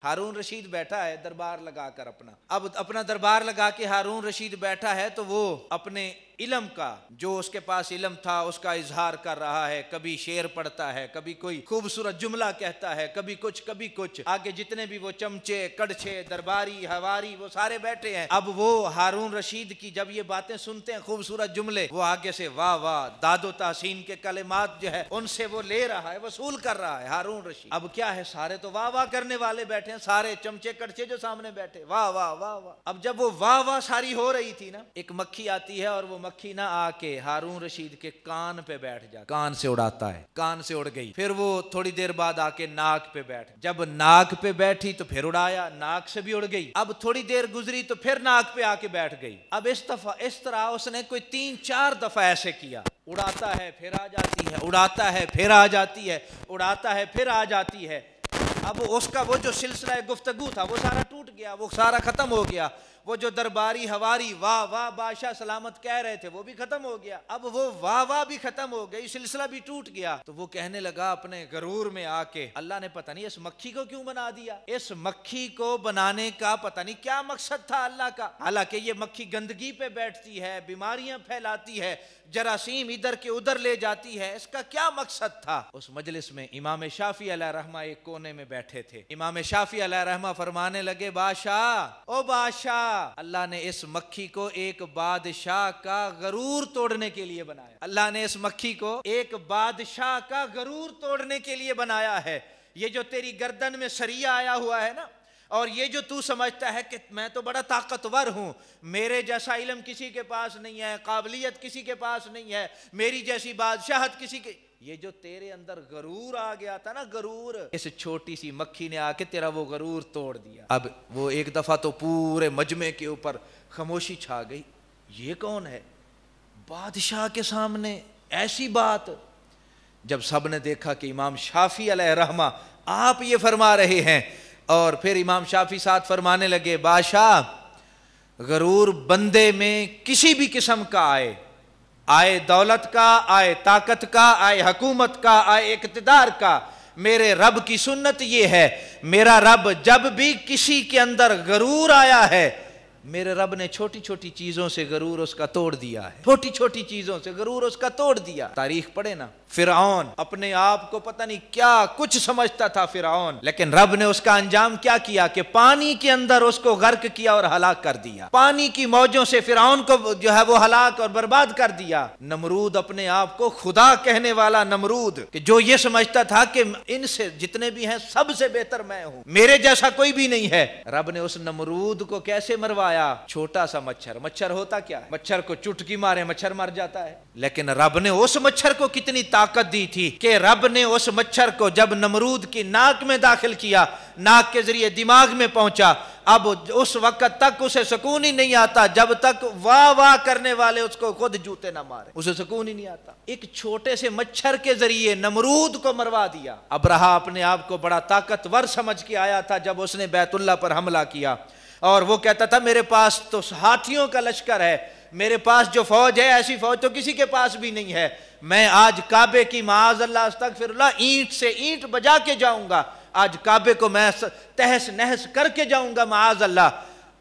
हारून रशीद बैठा है दरबार लगा कर अब अपना दरबार लगा के हारून रशीद बैठा है तो वो अपने इल्म का जो उसके पास इल्म था उसका इजहार कर रहा है। कभी शेर पढ़ता है, कभी कोई खूबसूरत जुमला कहता है, कभी कुछ। आगे जितने भी वो चमचे कड़छे दरबारी हवारी वो सारे बैठे हैं। अब वो हारून रशीद की जब ये बातें सुनते हैं खूबसूरत जुमले, वो आगे से वाह वाह दादो ताहसीन के कलिमात जो है उनसे वो ले रहा है, वसूल कर रहा है हारून रशीद। अब क्या है, सारे तो वाह वाह करने वाले बैठे हैं, सारे चमचे कड़छे जो सामने बैठे वाह वाह वाह वाह। अब जब वो वाह वाह सारी हो रही थी ना, एक मक्खी आती है और वो मक्खी ना आके हारून रशीद के कान पे बैठ जाती, कान से उड़ाता है, कान से उड़ गई। फिर वो थोड़ी देर बाद आके नाक पे बैठ, जब नाक पे बैठी तो फिर उड़ाया, नाक से भी उड़ गई। अब थोड़ी देर गुजरी तो फिर नाक पे आके बैठ गई। अब इस तरह उसने कोई 3-4 दफा ऐसे किया, उड़ाता है फिर आ जाती है, उड़ाता है फिर आ जाती है, उड़ाता है फिर आ जाती है। अब उसका वो जो सिलसिला गुफ्तगू था वो सारा टूट गया, वो सारा खत्म हो गया। वो जो दरबारी हवारी वाह वाह बादशाह सलामत कह रहे थे वो भी खत्म हो गया। अब वो वाह वाह भी खत्म हो गई, सिलसिला भी टूट गया। तो वो कहने लगा अपने गरूर में आके, अल्लाह ने पता नहीं इस मक्खी को क्यों बना दिया, इस मक्खी को बनाने का पता नहीं क्या मकसद था अल्लाह का। हालांकि ये मक्खी गंदगी पे बैठती है, बीमारियां फैलाती है, जरासीम इधर के उधर ले जाती है, इसका क्या मकसद था। उस मजलिस में इमाम शाफी अलैहि रहमा एक कोने में बैठे थे। इमाम शाफी अलैहि रहमा फरमाने लगे, बादशाह ओ बादशाह, अल्लाह ने इस मक्खी को एक बादशाह का गरूर तोड़ने के लिए बनाया। अल्लाह ने इस मक्खी को एक बादशाह का गरूर तोड़ने के लिए बनाया है। ये जो तेरी गर्दन में सरिया आया हुआ है ना, और ये जो तू समझता है कि मैं तो बड़ा ताकतवर हूं, मेरे जैसा इल्म किसी के पास नहीं है, काबिलियत किसी के पास नहीं है, मेरी जैसी बादशाहत किसी के, ये जो तेरे अंदर गरूर आ गया था ना, गरूर, इस छोटी सी मक्खी ने आके तेरा वो गरूर तोड़ दिया। अब वो एक दफा तो पूरे मजमे के ऊपर खामोशी छा गई, ये कौन है बादशाह के सामने ऐसी बात। जब सब ने देखा कि इमाम शाफी अलैहि रहमा आप ये फरमा रहे हैं, और फिर इमाम शाफी साथ फरमाने लगे, बादशाह गरूर बंदे में किसी भी किस्म का आए दौलत का, आए ताकत का, आए हुकूमत का, आए इक़्तिदार का, मेरे रब की सुन्नत ये है, मेरा रब जब भी किसी के अंदर गरूर आया है, मेरे रब ने छोटी छोटी चीजों से गरूर उसका तोड़ दिया है, छोटी छोटी चीजों से गरूर उसका तोड़ दिया। तारीख पढ़े ना, फिरौन अपने आप को पता नहीं क्या कुछ समझता था फिरौन, लेकिन रब ने उसका अंजाम क्या किया कि पानी के अंदर उसको गर्क किया और हलाक कर दिया। पानी की मौजों से फिरौन को जो है वो हलाक और बर्बाद कर दिया। नमरूद अपने आप को खुदा कहने वाला नमरूद, कि जो ये समझता था कि इनसे जितने भी हैं सबसे बेहतर मैं हूं, मेरे जैसा कोई भी नहीं है। रब ने उस नमरूद को कैसे मरवाया, छोटा सा मच्छर होता क्या है, मच्छर को चुटकी मारे मच्छर मर जाता है, लेकिन रब ने उस मच्छर को कितनी ताकत दी थी कि रब ने उस मच्छर को जब नमरूद की नाक में दाखिल किया, नाक के जरिए दिमाग में पहुंचा, अब उस वक्त तक उसे सुकून ही नहीं आता जब तक वाह वाह करने वाले उसको खुद जूते ना मारे, उसे सुकून ही नहीं आता। एक छोटे से मच्छर के जरिए नमरूद को मरवा दिया। अब्रहा अपने आप को बड़ा ताकतवर समझ के आया था जब उसने बैतुल्लाह पर हमला किया, और वो कहता था मेरे पास तो हाथियों का लश्कर है, मेरे पास जो फौज है ऐसी फौज तो किसी के पास भी नहीं है, मैं आज काबे की माअज़ल्लाह अस्तग़फिरुल्लाह ईंट से ईंट बजा के जाऊंगा, आज काबे को मैं तहस नहस करके जाऊंगा माअज़ल्लाह।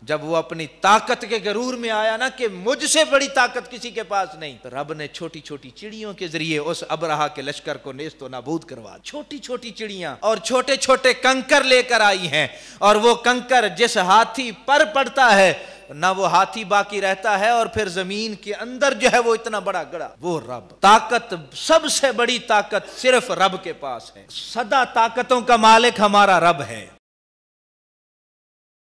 जब वो अपनी ताकत के गरूर में आया ना कि मुझसे बड़ी ताकत किसी के पास नहीं, तो रब ने छोटी छोटी चिड़ियों के जरिए उस अब्रहा के लश्कर को नेस्तो नाबूद करवा। छोटी छोटी चिड़ियां और छोटे छोटे कंकर लेकर आई हैं, और वो कंकर जिस हाथी पर पड़ता है ना वो हाथी बाकी रहता है, और फिर जमीन के अंदर जो है वो इतना बड़ा गड़ा। वो रब, ताकत सबसे बड़ी ताकत सिर्फ रब के पास है, सदा ताकतों का मालिक हमारा रब है।